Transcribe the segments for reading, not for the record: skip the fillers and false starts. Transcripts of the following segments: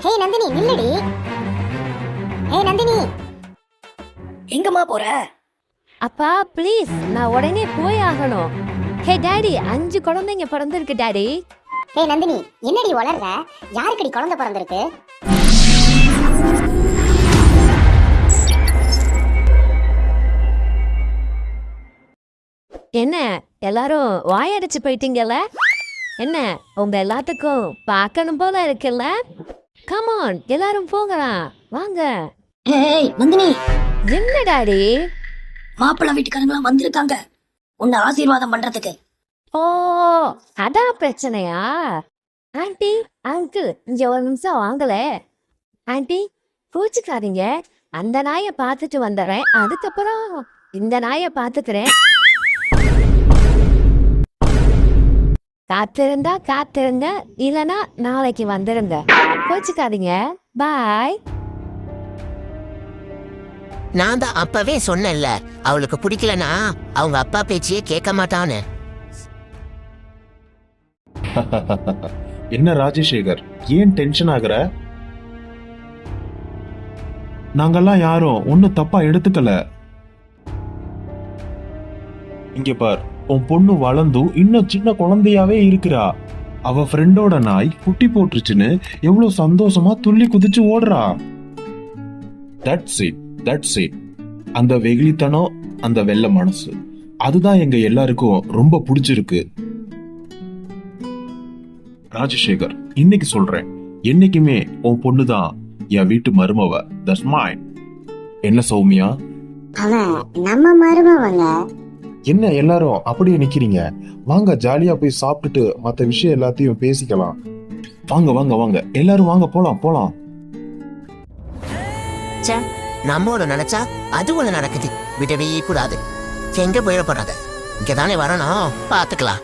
ஹே நந்தினி நில்லடி. ஹே நந்தினி, எங்கம்மா போற? அப்பா ப்ளீஸ், நான் உடனே போய் ஆகணும். ஹே டாடி, 5 குழந்தைங்க பிறந்திருக்கு டாடி. ஹே நந்தினி, என்னடி வளர்ற? யாருக்கடி குழந்தை பிறந்திருக்கு? என்ன எல்லாரும் வாயடிச்சு போயிட்டீங்கல்ல? என்ன உங்க எல்லாத்துக்கும் பார்க்கணும் போல இருக்குல்ல? கமான், எல்லாரும் போகலாம் வாங்க. ஏய் நந்தினி, என்ன டாடி? மாப்பிள்ளை வீட்டுக்காரங்களாம் வந்திருக்காங்க உன்னை ஆசீர்வாதம் பண்றதுக்கு. ஓ, அதான் பிரச்சனையா? ஆண்டி அங்கிள், இங்க ஒரு நிமிஷம் வாங்கலே. ஆண்டி பூச்சிக்காதீங்க, அந்த நாயை பார்த்துட்டு வந்துடுறேன், அதுக்கப்புறம் இந்த நாயை பார்த்துக்கிறேன். காத்திருங்க, இல்லைன்னா நாளைக்கு வந்துருங்க. பூச்சிக்காதீங்க. பாய். நான் தான் அப்பவே சொன்னேன்ல, அவளுக்கு பிடிக்கலனா அவங்க அப்பா பேச்சியே கேட்க மாட்டான்னு. என்ன ராஜசேகர், ஏன் டென்ஷன் ஆகுற? நாங்கெல்லாம் யாரும் ஒன்னும் தப்பா எடுத்துக்கல. இங்க பார், உன் பொண்ணு வளர்ந்தும் இன்னும் சின்ன குழந்தையாவே இருக்கிறா. அவ ஃப்ரெண்டோட நாய் குட்டி போட்டுருச்சுன்னு எவ்வளவு சந்தோஷமா துள்ளி குதிச்சு ஓடுறா. That's it. அந்த வெகுளித்தனம், அந்த வெள்ளை மனசு, அதுதான் எங்க எல்லாருக்கும் ரொம்ப பிடிச்சிருக்கு. ராஜசேகர், இன்னைக்கு சொல்றேன், என்னைக்குமே உன் பொண்ணுதான் என் வீட்டு மருமவ. தட்ஸ் மைன். என்ன சௌமியா? அவன் நம்ம மருமவங்க. என்ன எல்லாரும் அப்படியே நிக்கிறீங்க? வாங்க, ஜாலியா போய் சாப்பிட்டுட்டு மத்த விஷயம் எல்லாத்தையும் பேசிக்கலாம். வாங்க எல்லாரும் வாங்க, போலாம். நம்மோட நினைச்சா அது ஒண்ணு நடக்குது, விடவே கூடாது. எங்க போயிடப்படாத, இங்கதானே வரணும், பாத்துக்கலாம்.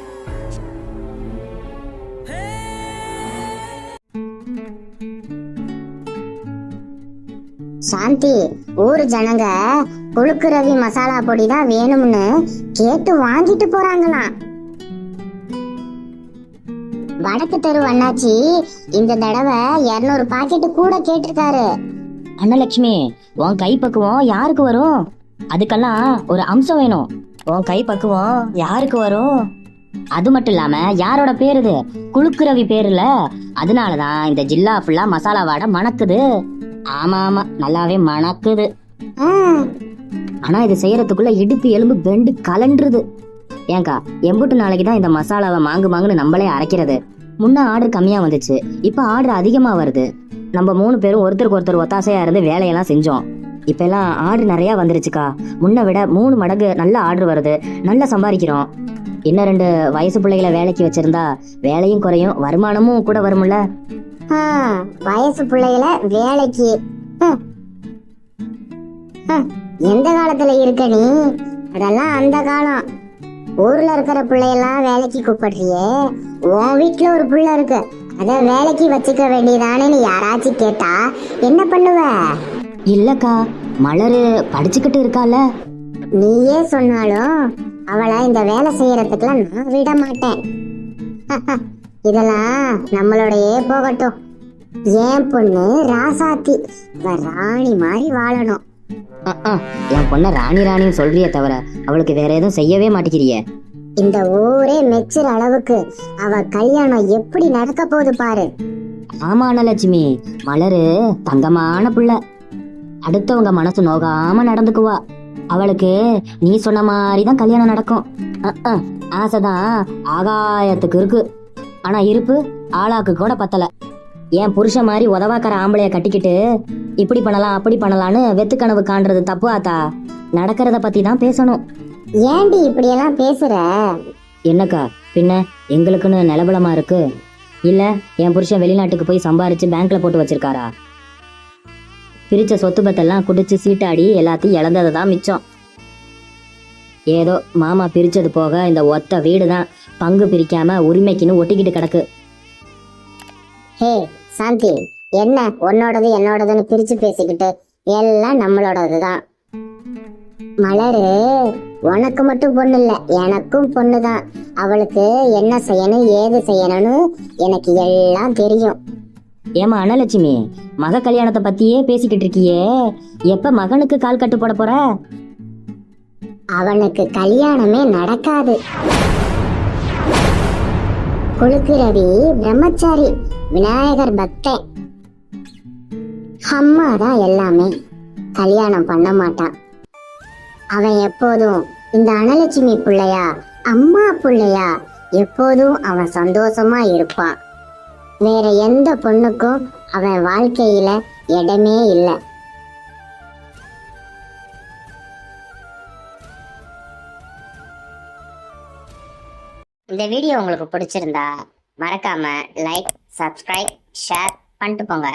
சாந்தி, ஊர் ஜனங்க குழுக்கு ரவி மசாலா பொடி தான் வேணும்னு கேட்டு வாங்கிட்டு போறாங்களாம். வடக்கு தெரு அண்ணாச்சி இந்த தடவை 200 பாக்கெட்டு கூட கேட்டிருக்காரு. அண்ணலட்சுமி, உன் கை பக்குவம் யாருக்கு வரும்? அதுக்கெல்லாம் ஒரு அம்சம் வேணும். உன் கை பக்குவம் யாருக்கு வரும்? அது மட்டும் இல்லாம யாரோட பேரு இது? குழுக்கு ரவி பேருல. அதனாலதான் இந்த ஜில்லா ஃபுல்லா மசாலா வாடை மணக்குது. ஆமா நல்லாவே மணக்குது. ஆனா இது செய்யறதுக்குள்ள இடுப்பு எலும்பு பெண்டு கலண்டுருது. ஏங்கா, எம்புட்டு நாளைக்கு தான் இந்த மசாலாவை மாங்குன்னு நம்மளே அரைக்கிறது? முன்ன ஆர்டர் கம்மியா வந்துச்சு, இப்ப ஆர்டர் அதிகமா வருது. நம்ம 3 பேரும் ஒருத்தருக்கு ஒருத்தர் ஒத்தாசையா இருந்து வேலையெல்லாம் செஞ்சோம். இப்ப எல்லாம் ஆர்டர் நிறைய வந்துருச்சுக்கா. முன்ன விட 3 மடங்கு நல்ல ஆர்டர் வருது, நல்லா சம்பாதிக்கிறோம். இன்னும் 2 வயசு பிள்ளைகளை வேலைக்கு வச்சிருந்தா வேலையும் குறையும், வருமானமும் கூட வரும்ல. வயசு பிள்ளைகளை வேலைக்கு எந்த காலத்துல இருக்க நீ? அதெல்லாம் அந்த காலம். ஊர்ல இருக்கிற பிள்ளையெல்லாம் வேலைக்கு கூப்பிடுறியே, உன் வீட்டுல ஒரு பிள்ளை இருக்கு, அத வேலைக்கு வச்சுக்க வேண்டியதானே யாராச்சும் கேட்டா என்ன பண்ணுவ? இல்லக்கா, மலரு படிச்சுக்கிட்டு இருக்கால. நீயே சொன்னாலும் அவளை இந்த வேலை செய்யறதுக்குலாம் நான் விட மாட்டேன். இதெல்லாம் நம்மளோடயே போகட்டும். என் பொண்ணு ராசாத்தி, ராணி மாதிரி வாழணும். என் பொண்ண ராணின்னு சொல்றியே தவிர அவளுக்கு வேற எதுவும் செய்யவே மாட்டேங்கிறியே. இந்த ஊரே மெச்சுற அளவுக்கு அவ கல்யாணம் எப்படி நடக்க போகுது பாரு. ஆமா அண்ணலட்சுமி, மலரு தங்கமான புள்ள, அடுத்தவங்க மனசு நோகாம நடந்துக்குவா. அவளுக்கு நீ சொன்ன மாதிரிதான் கல்யாணம் நடக்கும். ஆசைதான் ஆகாயத்துக்கு இருக்கு, ஆனா இருப்பு ஆளாக்கு கூட பத்தல. என் புருஷன் மாதிரி உதவாக்கிற ஆம்பளைய கட்டிக்கிட்டு இப்படி பண்ணலாம் அப்படி பண்ணலான்னு வெத்து கனவு காண்றது தப்பு ஆத்தா. நடக்கிறத பத்தி தான் பேசணும். ஏண்டி இப்படி எல்லாம் பேசுற? என்னக்கா பின்ன, எங்களுக்குன்னு நிலபலமா இருக்கு இல்ல? என் புருஷன் வெளிநாட்டுக்கு போய் சம்பாரிச்சு பேங்க்ல போட்டு வச்சிருக்காரா? பிரிச்ச சொத்து பத்தெல்லாம் குடிச்சு சீட்டாடி எல்லாத்தையும் இழந்தது தான் மிச்சம். ஏதோ மாமா பிரிச்சது போக இந்த ஒத்த வீடு தான் பங்கு பிரிக்காம உரிமைக்குன்னு ஒட்டிக்கிட்டு கிடக்கு. ஹே சாந்தி, என்ன உன்னோடது என்னோடதுன்னு பிரிச்சு பேசிக்கிட்டு? எல்லாம் நம்மளோடதுதான். மலரு, உனக்கு மட்டும் பொண்ணு இல்ல, எனக்கும் பொண்ணுதான். அவளுக்கு என்ன செய்யணும் ஏது செய்யணும்னு எனக்கு எல்லாம் தெரியும். ஏமா அனலட்சுமி, மக கல்யாணத்தை பத்தியே பேசிக்கிட்டு இருக்கியே, எப்ப மகனுக்கு கால் கட்டு போட போற? அவனுக்கு கல்யாணமே நடக்காது. குலுக்கு ரவி பிரம்மச்சாரி, விநாயகர் பக்தன். அம்மா தான் எல்லாமே. கல்யாணம் பண்ண மாட்டான். அவன் எப்போதும் இந்த அனலட்சுமி பிள்ளையா, அம்மா பிள்ளையா, எப்போதும் அவன் சந்தோஷமா இருப்பான். வேற எந்த பொண்ணுக்கும் அவன் வாழ்க்கையில இடமே இல்லை. இந்த வீடியோ உங்களுக்கு பிடிச்சிருந்தா மறக்காம லைக், சப்ஸ்கிரைப், ஷேர் பண்ணிட்டு போங்க.